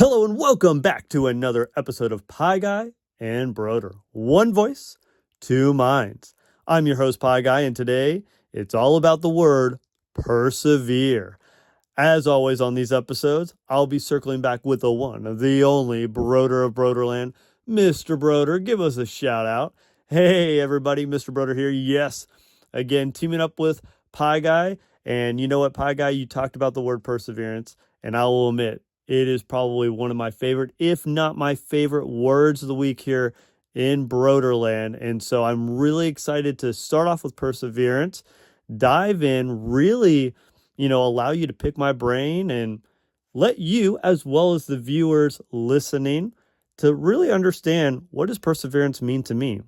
Hello and welcome back to another episode of Pie Guy and Broder. One voice, two minds. I'm your host, Pie Guy, and today it's all about the word persevere. As always on these episodes, I'll be circling back with the one, the only Broder of Brodeurland, Mr. Broder. Give us a shout out. Hey everybody, Mr. Broder here. Yes, again, teaming up with Pie Guy. And you know what, Pie Guy, you talked about the word perseverance, and I will admit, it is probably one of my favorite, if not my favorite words of the week here in Brodeurland. And so I'm really excited to start off with perseverance, dive in, really, allow you to pick my brain and let you, as well as the viewers listening, to really understand, what does perseverance mean to me?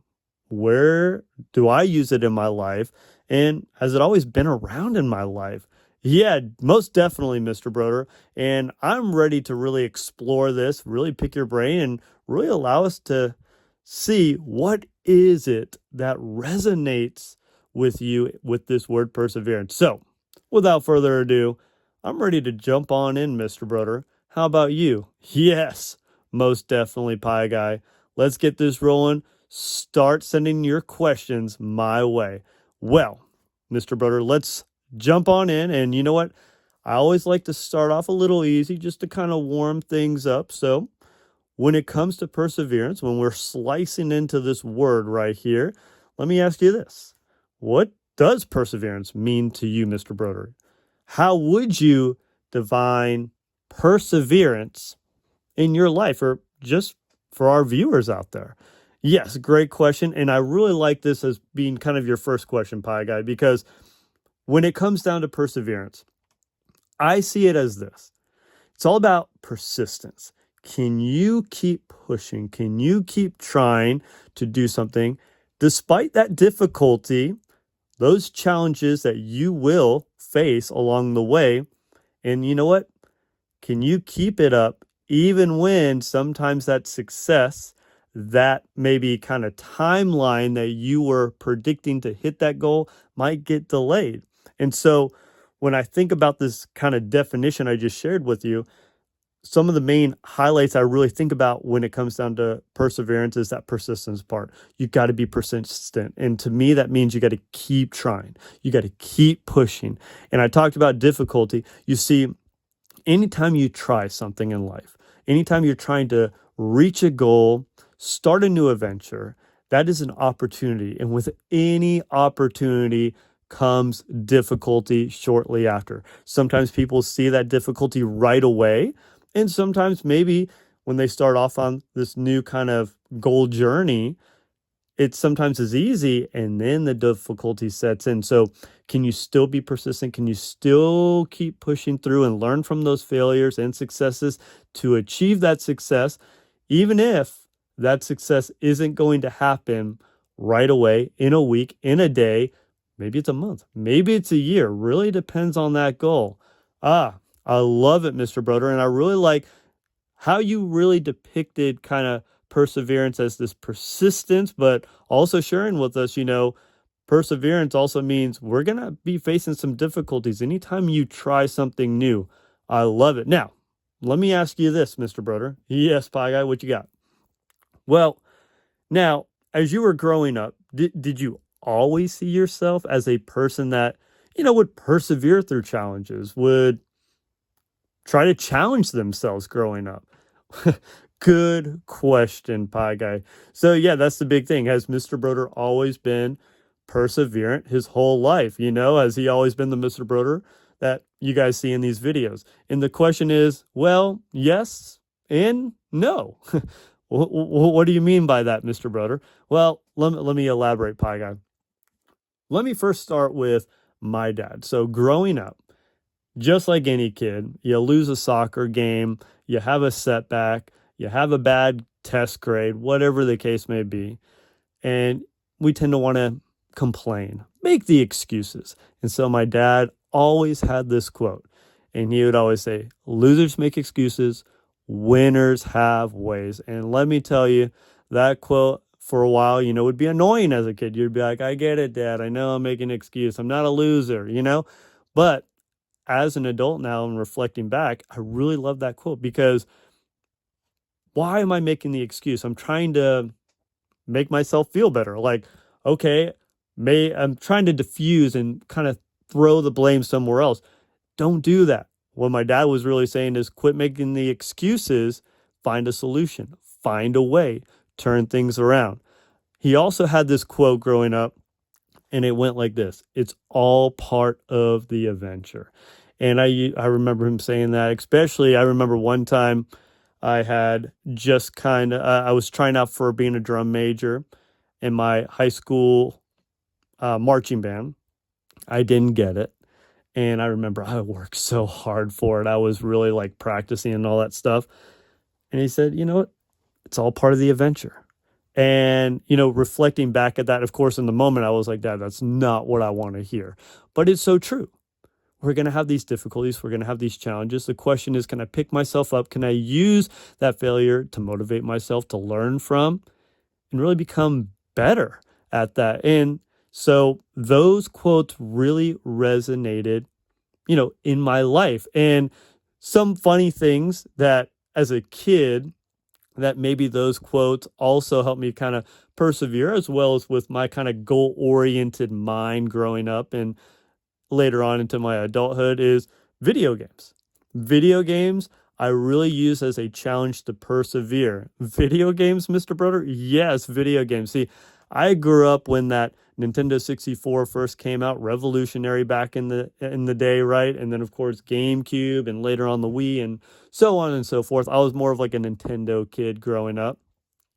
Where do I use it in my life? And has it always been around in my life? Yeah, most definitely, Mr. Broder. And I'm ready to really explore this, really pick your brain, and really allow us to see what is it that resonates with you with this word perseverance. So, without further ado, I'm ready to jump on in, Mr. Broder. How about you? Yes, most definitely, Pie Guy. Let's get this rolling. Start sending your questions my way. Well, Mr. Broder, let's jump on in. And you know what? I always like to start off a little easy just to kind of warm things up. So when it comes to perseverance, when we're slicing into this word right here, let me ask you this. What does perseverance mean to you, Mr. Broder? How would you define perseverance in your life, or just for our viewers out there? Yes, great question. And I really like this as being kind of your first question, Pie Guy, because when it comes down to perseverance, I see it as this. It's all about persistence. Can you keep pushing? Can you keep trying to do something despite that difficulty, those challenges that you will face along the way? And you know what? Can you keep it up even when sometimes that success, that maybe kind of timeline that you were predicting to hit that goal might get delayed? And so when I think about this kind of definition I just shared with you, some of the main highlights I really think about when it comes down to perseverance is that persistence part. You got to be persistent. And to me, that means you got to keep trying. You got to keep pushing. And I talked about difficulty. You see, anytime you try something in life, anytime you're trying to reach a goal, start a new adventure, that is an opportunity. And with any opportunity comes difficulty shortly after. Sometimes people see that difficulty right away. And sometimes maybe when they start off on this new kind of goal journey, it sometimes is easy and then the difficulty sets in. So can you still be persistent? Can you still keep pushing through and learn from those failures and successes to achieve that success, even if that success isn't going to happen right away, in a week, in a day? Maybe it's a month, maybe it's a year, really depends on that goal. I love it, Mr. Broder. And I really like how you really depicted kind of perseverance as this persistence, but also sharing with us, perseverance also means we're going to be facing some difficulties anytime you try something new. I love it. Now, let me ask you this, Mr. Broder. Yes, Pie Guy, what you got? Well, now, as you were growing up, did you always see yourself as a person that, would persevere through challenges, would try to challenge themselves growing up? Good question, Pie Guy. So yeah, that's the big thing. Has Mr. Broder always been perseverant his whole life? Has he always been the Mr. Broder that you guys see in these videos? And the question is, well, yes and no. What do you mean by that, Mr. Broder? Well, let me elaborate, Pie Guy. Let me first start with my dad. So growing up, just like any kid, you lose a soccer game, you have a setback, you have a bad test grade, whatever the case may be, and we tend to want to complain, make the excuses. And so my dad always had this quote, and he would always say, losers make excuses, winners have ways. And let me tell you, that quote for a while, would be annoying as a kid. You'd be like, I get it, Dad. I know I'm making an excuse. I'm not a loser, But as an adult now and reflecting back, I really love that quote because why am I making the excuse? I'm trying to make myself feel better. Like, okay, I'm trying to diffuse and kind of throw the blame somewhere else. Don't do that. What my dad was really saying is quit making the excuses, find a solution, find a way, turn things around. He also had this quote growing up, and it went like this: it's all part of the adventure. And I remember him saying that. Especially I remember one time I had just I was trying out for being a drum major in my high school marching band. I didn't get it. And I remember I worked so hard for it. I was really like practicing and all that stuff. And he said, you know what? It's all part of the adventure. And, reflecting back at that, of course, in the moment, I was like, Dad, that's not what I want to hear. But it's so true. We're going to have these difficulties. We're going to have these challenges. The question is, can I pick myself up? Can I use that failure to motivate myself to learn from and really become better at that? And so those quotes really resonated, in my life. And some funny things that as a kid, that maybe those quotes also helped me kind of persevere, as well as with my kind of goal-oriented mind growing up and later on into my adulthood, is video games. Video games I really use as a challenge to persevere. Video games, Mr. Brodeur? Yes, video games. See, I grew up when that Nintendo 64 first came out, revolutionary back in the day, right? And then of course GameCube, and later on the Wii, and so on and so forth. I was more of like a Nintendo kid growing up.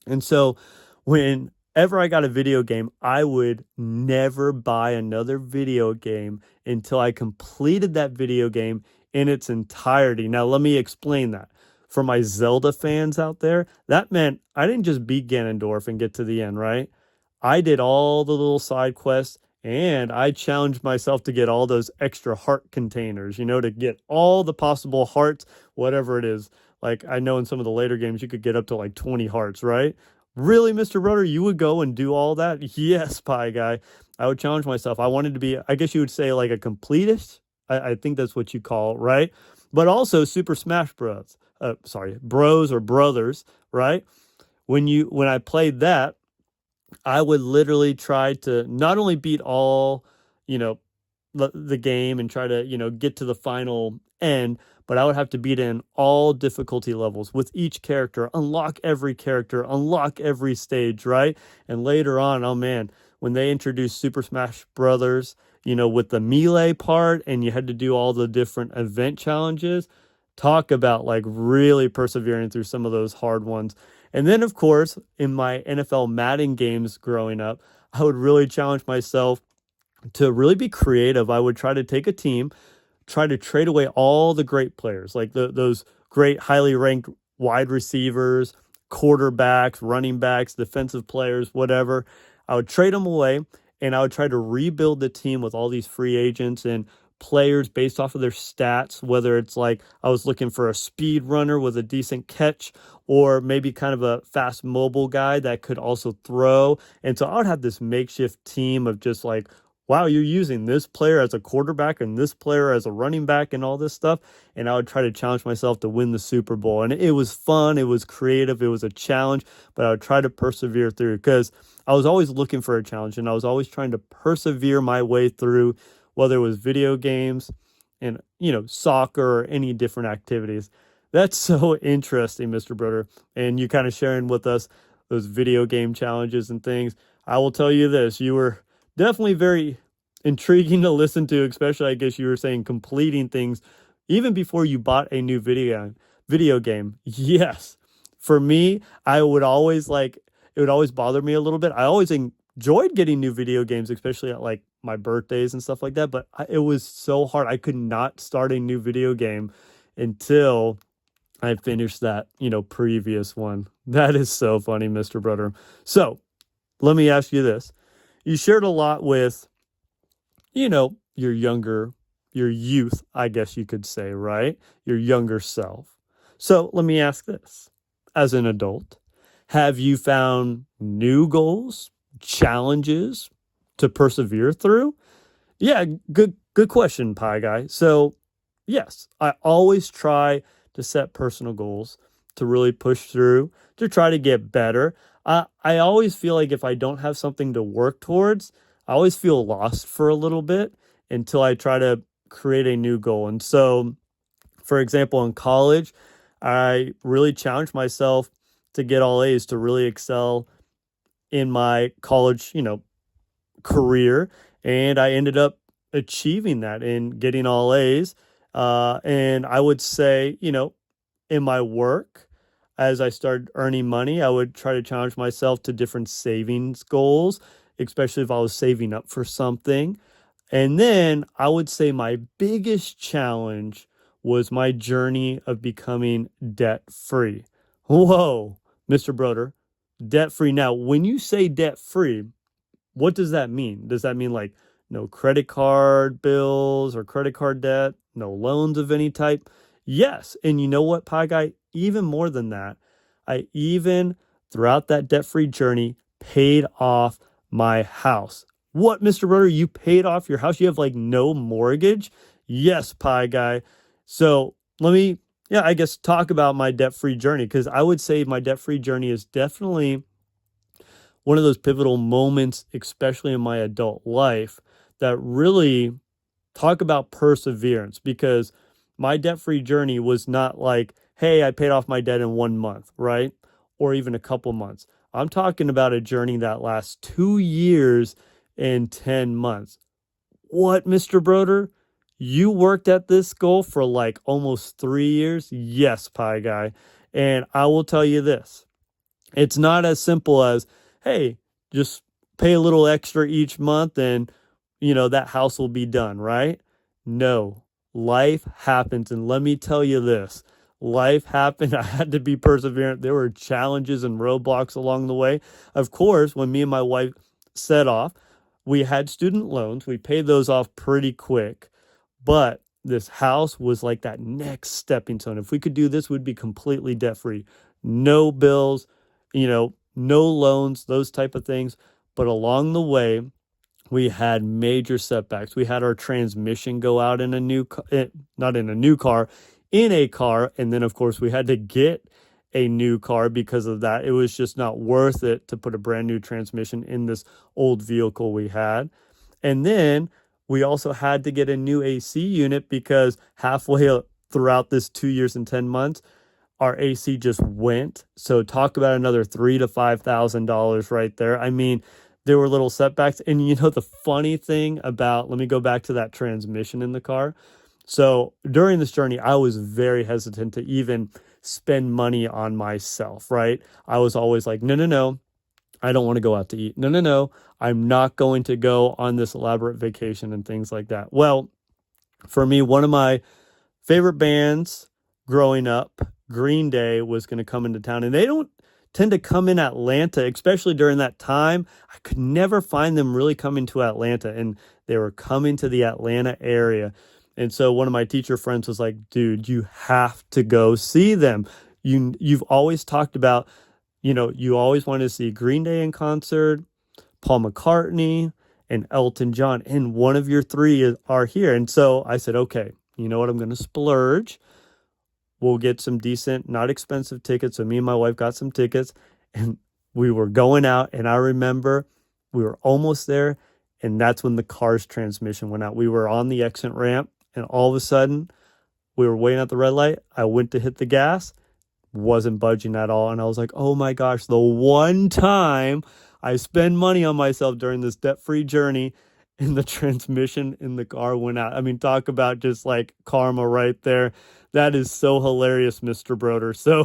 And so whenever I got a video game, I would never buy another video game until I completed that video game in its entirety. Now, let me explain that. For my Zelda fans out there, that meant I didn't just beat Ganondorf and get to the end, right? I did all the little side quests, and I challenged myself to get all those extra heart containers, to get all the possible hearts, whatever it is. Like, I know in some of the later games, you could get up to like 20 hearts, right? Really, Mr. Brodeur, you would go and do all that? Yes, Pie Guy. I would challenge myself. I wanted to be, I guess you would say, like a completist. I think that's what you call it, right? But also Super Smash Bros. Bros or brothers, right? When I played that, I would literally try to not only beat all, the game and try to, get to the final end, but I would have to beat in all difficulty levels with each character, unlock every character, unlock every stage, right? And later on, oh man, when they introduced Super Smash Brothers, with the melee part, and you had to do all the different event challenges, talk about like really persevering through some of those hard ones. And then, of course, in my NFL Madden games growing up, I would really challenge myself to really be creative. I would try to take a team, try to trade away all the great players, like those great highly ranked wide receivers, quarterbacks, running backs, defensive players, whatever. I would trade them away, and I would try to rebuild the team with all these free agents and players based off of their stats, whether it's like I was looking for a speed runner with a decent catch, or maybe kind of a fast mobile guy that could also throw. And so I would have this makeshift team of just like, wow, you're using this player as a quarterback and this player as a running back and all this stuff. And I would try to challenge myself to win the Super Bowl. And it was fun. It was creative. It was a challenge, but I would try to persevere through, because I was always looking for a challenge, and I was always trying to persevere my way through, whether it was video games and, soccer or any different activities. That's so interesting, Mr. Brodeur. And you kind of sharing with us those video game challenges and things. I will tell you this, you were definitely very intriguing to listen to, especially, I guess you were saying, completing things even before you bought a new video game. Yes. For me, it would always bother me a little bit. I always enjoyed getting new video games, especially at like my birthdays and stuff like that. But it was so hard. I could not start a new video game until I finished that, previous one. That is so funny, Mr. Brodeur. So let me ask you this. You shared a lot with, your youth, I guess you could say, right? Your younger self. So let me ask this. As an adult, have you found new goals, challenges to persevere through? Yeah, good question, Pie Guy. So yes, I always try to set personal goals to really push through, to try to get better. I always feel like if I don't have something to work towards, I always feel lost for a little bit until I try to create a new goal. And so, for example, in college, I really challenged myself to get all A's, to really excel in my college, career. And I ended up achieving that and getting all A's. And I would say, in my work, as I started earning money, I would try to challenge myself to different savings goals, especially if I was saving up for something. And then I would say my biggest challenge was my journey of becoming debt free. Whoa, Mr. Brodeur, debt free. Now, when you say debt free, what does that mean? Does that mean like no credit card bills or credit card debt, no loans of any type? Yes. And you know what, Pie Guy? Even more than that, I even throughout that debt-free journey paid off my house. What, Mr. Brodeur? You paid off your house? You have like no mortgage? Yes, Pie Guy. So let me, I guess talk about my debt-free journey, because I would say my debt-free journey is definitely one of those pivotal moments, especially in my adult life, that really talk about perseverance, because my debt-free journey was not like, hey, I paid off my debt in 1 month, right? Or even a couple months. I'm talking about a journey that lasts 2 years and 10 months. What, Mr. Brodeur? You worked at this goal for like almost 3 years? Yes, Pie Guy. And I will tell you this. It's not as simple as, hey, just pay a little extra each month and, that house will be done, right? No, life happens. And let me tell you this, life happened. I had to be perseverant. There were challenges and roadblocks along the way. Of course, when me and my wife set off, we had student loans. We paid those off pretty quick, but this house was like that next stepping stone. If we could do this, we'd be completely debt free. No bills, no loans, those type of things. But along the way, we had major setbacks. We had our transmission go out in not in a new car, in a car. And then, of course, we had to get a new car because of that. It was just not worth it to put a brand new transmission in this old vehicle we had. And then we also had to get a new AC unit because halfway throughout this 2 years and 10 months, our AC just went. So talk about another $3,000 to $5,000 right there. I mean, there were little setbacks. And the funny thing about, let me go back to that transmission in the car. So during this journey, I was very hesitant to even spend money on myself, right? I was always like, no, I don't want to go out to eat. No, I'm not going to go on this elaborate vacation and things like that. Well, for me, one of my favorite bands growing up, Green Day, was going to come into town, and they don't tend to come in Atlanta, especially during that time. I could never find them really coming to Atlanta, and they were coming to the Atlanta area. And so one of my teacher friends was like, dude, you have to go see them. You've always talked about, you always wanted to see Green Day in concert, Paul McCartney, and Elton John, and one of your three are here. And so I said, okay, you know what? I'm going to splurge. We'll get some decent, not expensive tickets. So me and my wife got some tickets, and we were going out. And I remember we were almost there, and that's when the car's transmission went out. We were on the exit ramp, and all of a sudden, we were waiting at the red light. I went to hit the gas, wasn't budging at all. And I was like, oh my gosh, the one time I spend money on myself during this debt-free journey, and the transmission in the car went out. I mean, talk about just like karma right there. That is so hilarious, Mr. Brodeur. So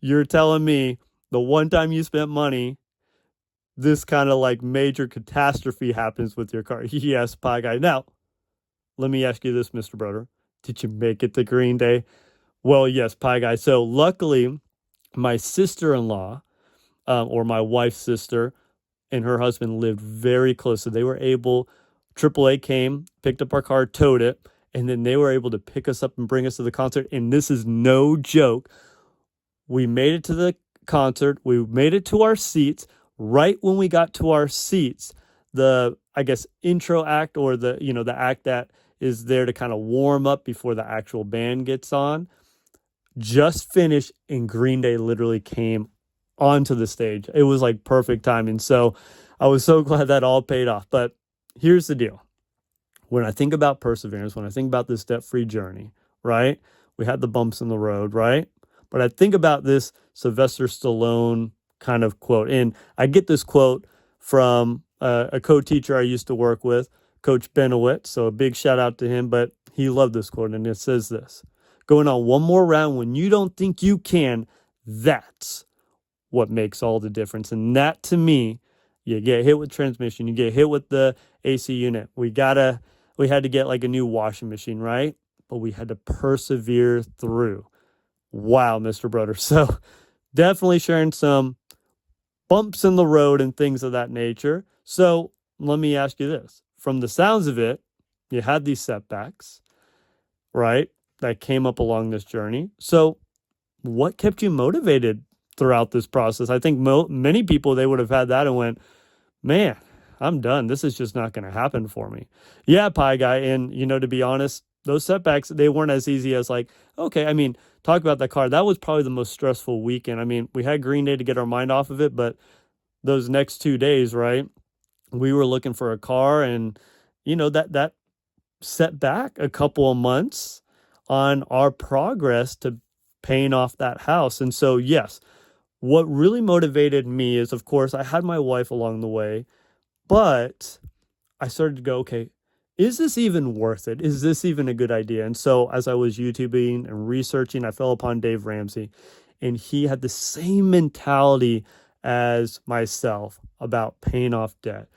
you're telling me the one time you spent money, this kind of like major catastrophe happens with your car. Yes, Pie Guy. Now, let me ask you this, Mr. Brodeur. Did you make it to Green Day? Well, yes, Pie Guy. So luckily, my sister-in-law, or my wife's sister, and her husband lived very close. So they were able, AAA came, picked up our car, towed it, and then they were able to pick us up and bring us to the concert. And this is no joke. We made it to the concert. We made it to our seats. Right when we got to our seats, the, I guess, intro act, or the act that is there to kind of warm up before the actual band gets on, just finished and Green Day literally came onto the stage. It was like perfect timing. So I was so glad that all paid off. But here's the deal. When I think about perseverance, when I think about this debt-free journey, right? We had the bumps in the road, right? But I think about this Sylvester Stallone kind of quote. And I get this quote from a co-teacher I used to work with, Coach Benowitz. So a big shout out to him. But he loved this quote. And it says this: going on one more round when you don't think you can, that's what makes all the difference. And that, to me, you get hit with transmission, you get hit with the AC unit. We had to get like a new washing machine, right? But we had to persevere through. Wow, Mr. Brodeur. So definitely sharing some bumps in the road and things of that nature. So let me ask you this. From the sounds of it, you had these setbacks, right, that came up along this journey. So what kept you motivated throughout this process? I think many people, they would have had that and went, man, I'm done. This is just not going to happen for me. Yeah, Pie Guy. And, to be honest, those setbacks, they weren't as easy as like, okay, I mean, talk about that car. That was probably the most stressful weekend. I mean, we had Green Day to get our mind off of it, but those next 2 days, right, we were looking for a car, and, that set back a couple of months on our progress to paying off that house. And so, yes, what really motivated me is, of course, I had my wife along the way, but I started to go, okay, is this even worth it? Is this even a good idea? And so as I was YouTubing and researching, I fell upon Dave Ramsey, and he had the same mentality as myself about paying off debt,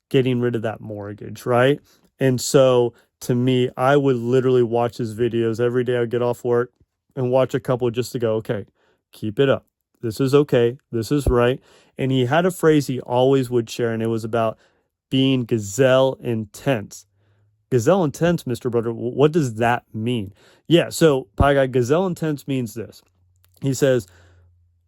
getting rid of that mortgage, right? And so to me, I would literally watch his videos every day. I'd get off work and watch a couple just to go, okay, keep it up. This is okay. This is right. And he had a phrase he always would share, and it was about being gazelle intense. Gazelle intense, Mr. Brodeur, what does that mean? Yeah, so Pie Guy, gazelle intense means this. He says,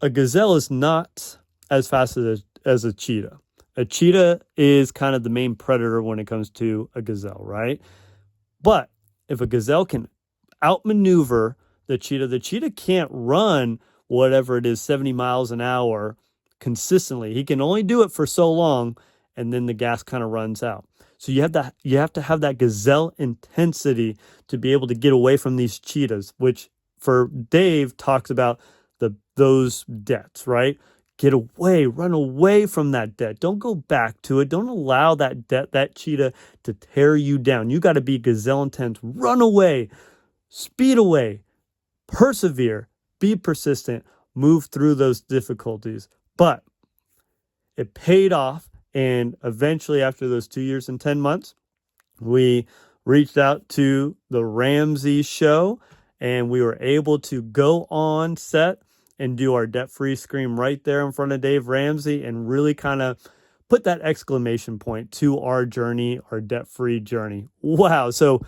a gazelle is not as fast as a cheetah. A cheetah is kind of the main predator when it comes to a gazelle, right? But if a gazelle can outmaneuver the cheetah can't run whatever it is, 70 miles an hour consistently. He can only do it for so long, and then the gas kind of runs out. So you have to have that gazelle intensity to be able to get away from these cheetahs, which for Dave talks about those debts, right? Get away, run away from that debt. Don't go back to it. Don't allow that debt, that cheetah to tear you down. You got to be gazelle intense. Run away, speed away, persevere, be persistent, move through those difficulties. But it paid off. And eventually, after those 2 years and 10 months, we reached out to the Ramsey show, and we were able to go on set and do our debt-free scream right there in front of Dave Ramsey, and really kind of put that exclamation point to our journey, our debt-free journey. Wow. So,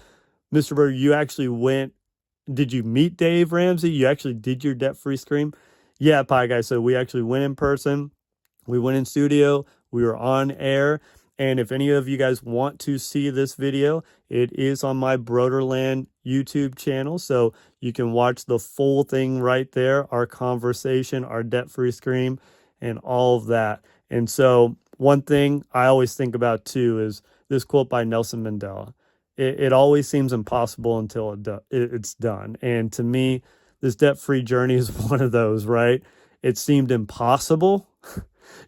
Mr. Brodeur, you actually went. Did you meet Dave Ramsey? You actually did your debt-free scream? Yeah, Pie Guy. So we actually went in person. We went in studio. We were on air. And if any of you guys want to see this video, it is on my Brodeurland YouTube channel. So you can watch the full thing right there, our conversation, our debt-free scream, and all of that. And so one thing I always think about too is this quote by Nelson Mandela. It always seems impossible until it's done. And to me, this debt-free journey is one of those, right? It seemed impossible.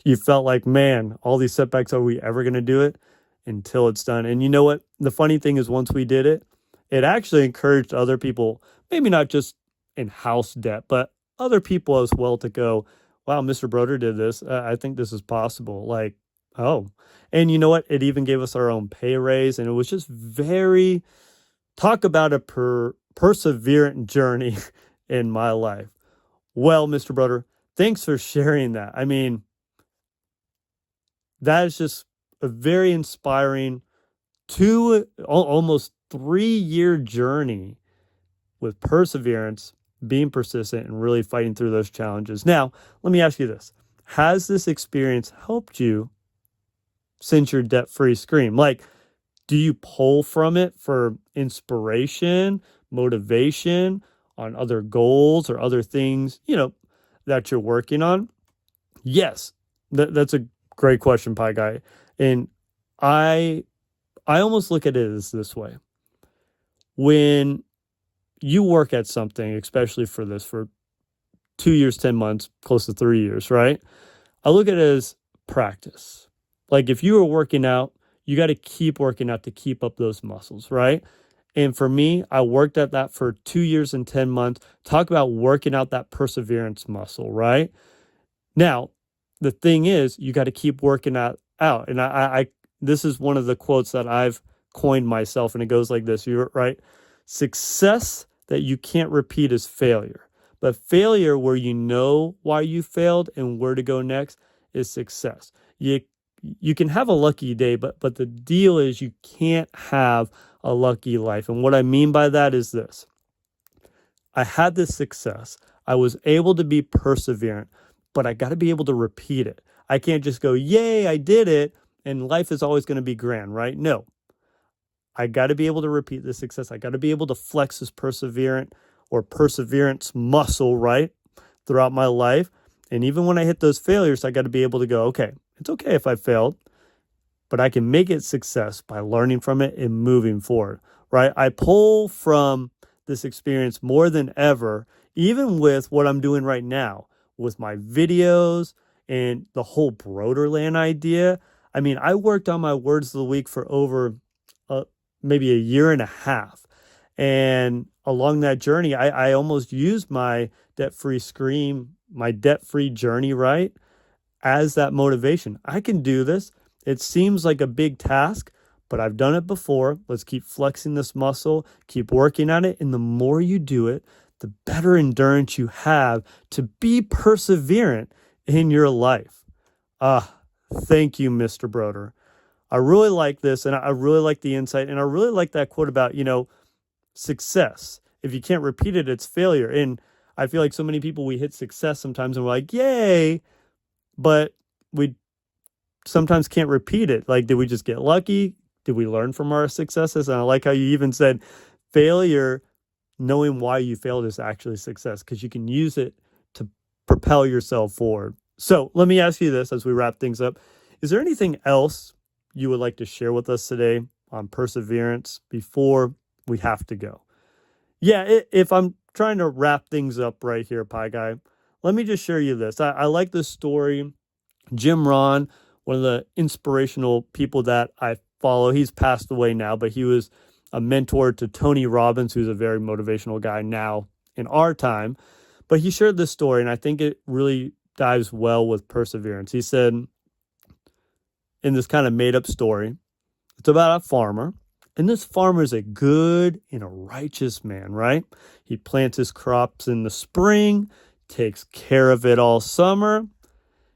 You felt like, man, all these setbacks, are we ever going to do it? Until it's done. And you know what? The funny thing is, once we did it, it actually encouraged other people, maybe not just in house debt, but other people as well, to go, wow, Mr. Brodeur did this. I think this is possible. Like, oh. And you know what? It even gave us our own pay raise. And it was just talk about a perseverant journey in my life. Well, Mr. Brodeur, thanks for sharing that. I mean, that is just a very inspiring almost 3-year journey with perseverance, being persistent, and really fighting through those challenges. Now, let me ask you this. Has this experience helped you since your debt-free scream? Like, do you pull from it for inspiration, motivation, on other goals or other things, that you're working on? Yes, that's a great question, Pie Guy. And I almost look at it as this way. When you work at something, especially for 2 years, 10 months, close to 3 years, right? I look at it as practice. Like if you were working out, you got to keep working out to keep up those muscles, right? And for me, I worked at that for 2 years and 10 months. Talk about working out that perseverance muscle, right? Now, the thing is, you got to keep working out. And I this is one of the quotes that I've coined myself, and it goes like this. You're right. Success that you can't repeat is failure. But failure where you know why you failed and where to go next is success. You can have a lucky day, but the deal is you can't have a lucky life. And what I mean by that is this. I had this success. I was able to be perseverant, but I got to be able to repeat it. I can't just go, yay, I did it, and life is always going to be grand, right? No. I got to be able to repeat the success. I got to be able to flex this perseverance muscle, right, throughout my life. And even when I hit those failures, I got to be able to go, okay, it's okay if I failed, but I can make it success by learning from it and moving forward, right? I pull from this experience more than ever, even with what I'm doing right now with my videos and the whole Brodeurland idea. I mean, I worked on my words of the week for over maybe a year and a half. And along that journey, I almost used my debt-free journey, right, as that motivation. I can do this. It seems like a big task, but I've done it before. Let's keep flexing this muscle, keep working at it. And the more you do it, the better endurance you have to be perseverant in your life. Thank you, Mr. Brodeur. I really like this, and I really like the insight, and I really like that quote about, success. If you can't repeat it, it's failure. And I feel like so many people, we hit success sometimes and we're like, yay, but we sometimes can't repeat it. Like, did we just get lucky? Did we learn from our successes? And I like how you even said failure, knowing why you failed is actually success, because you can use it to propel yourself forward. So let me ask you this as we wrap things up. Is there anything else you would like to share with us today on perseverance before we have to go? Yeah, if I'm trying to wrap things up right here, Pie Guy, let me just share you this. I like this story. Jim Rohn, one of the inspirational people that I follow, he's passed away now, but he was a mentor to Tony Robbins, who's a very motivational guy now in our time. But he shared this story, and I think it really dives well with perseverance. He said, in this kind of made-up story, it's about a farmer. And this farmer is a good and a righteous man, right? He plants his crops in the spring, takes care of it all summer.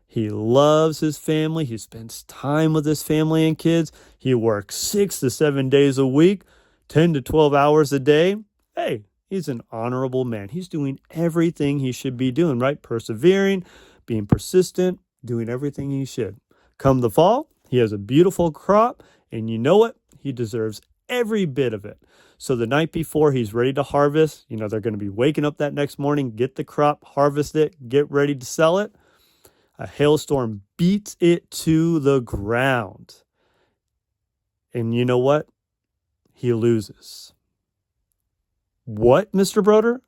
He loves his family. He spends time with his family and kids. He works 6 to 7 days a week, 10 to 12 hours a day. Hey, he's an honorable man. He's doing everything he should be doing, right? Persevering, being persistent, doing everything he should. Come the fall, he has a beautiful crop, and you know what? He deserves every bit of it. So the night before he's ready to harvest, they're going to be waking up that next morning, get the crop, harvest it, get ready to sell it. A hailstorm beats it to the ground. And you know what? He loses. What, Mr. Brodeur?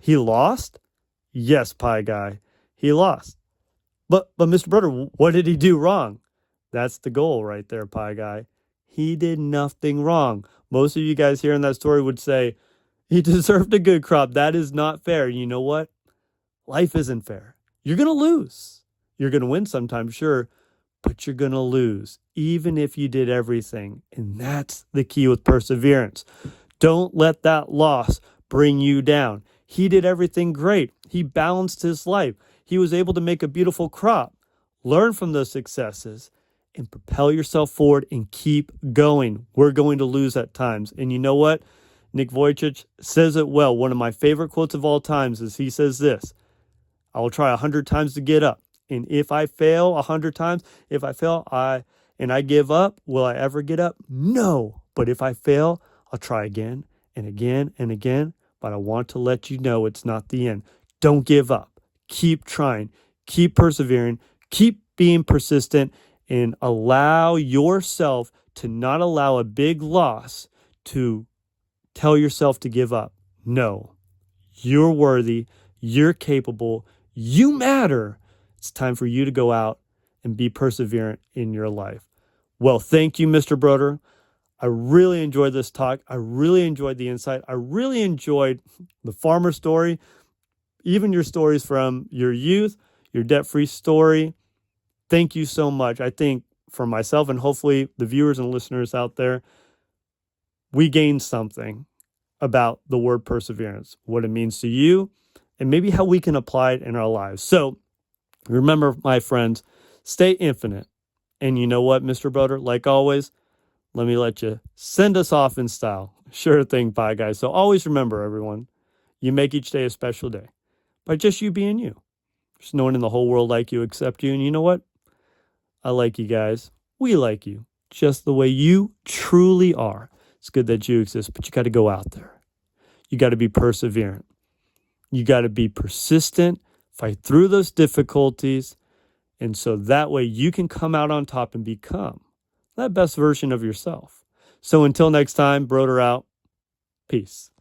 He lost? Yes, Pie Guy. He lost. But Mr. Brodeur, what did he do wrong? That's the goal right there, Pie Guy. He did nothing wrong. Most of you guys hearing that story would say, he deserved a good crop. That is not fair. You know what? Life isn't fair. You're going to lose. You're going to win sometimes, sure, but you're going to lose, even if you did everything. And that's the key with perseverance. Don't let that loss bring you down. He did everything great. He balanced his life. He was able to make a beautiful crop. Learn from those successes and propel yourself forward and keep going. We're going to lose at times. And you know what? Nick Vujicic says it well. One of my favorite quotes of all times is he says this: I will try 100 times to get up. And if I fail 100 times, if I fail and I give up, will I ever get up? No. But if I fail, I'll try again and again and again. but I want to let you know it's not the end. Don't give up. Keep trying. Keep persevering. Keep being persistent, and allow yourself to not allow a big loss to tell yourself to give up. No, you're worthy. You're capable. You matter. It's time for you to go out and be perseverant in your life. Well, thank you, Mr. Brodeur. I really enjoyed this talk. I really enjoyed the insight. I really enjoyed the farmer story, even your stories from your youth, your debt-free story. Thank you so much. I think for myself and hopefully the viewers and listeners out there, we gained something about the word perseverance, what it means to you, and maybe how we can apply it in our lives. So remember, my friends, stay infinite. And you know what, Mr. Brodeur, like always, let me let you send us off in style. Sure thing, bye, guys. So always remember, everyone, you make each day a special day by just you being you. There's no one in the whole world like you except you. And you know what? I like you guys. We like you just the way you truly are. It's good that you exist, but you got to go out there. You got to be perseverant. You got to be persistent, fight through those difficulties, and so that way you can come out on top and become that best version of yourself. So until next time, Brodeur out. Peace.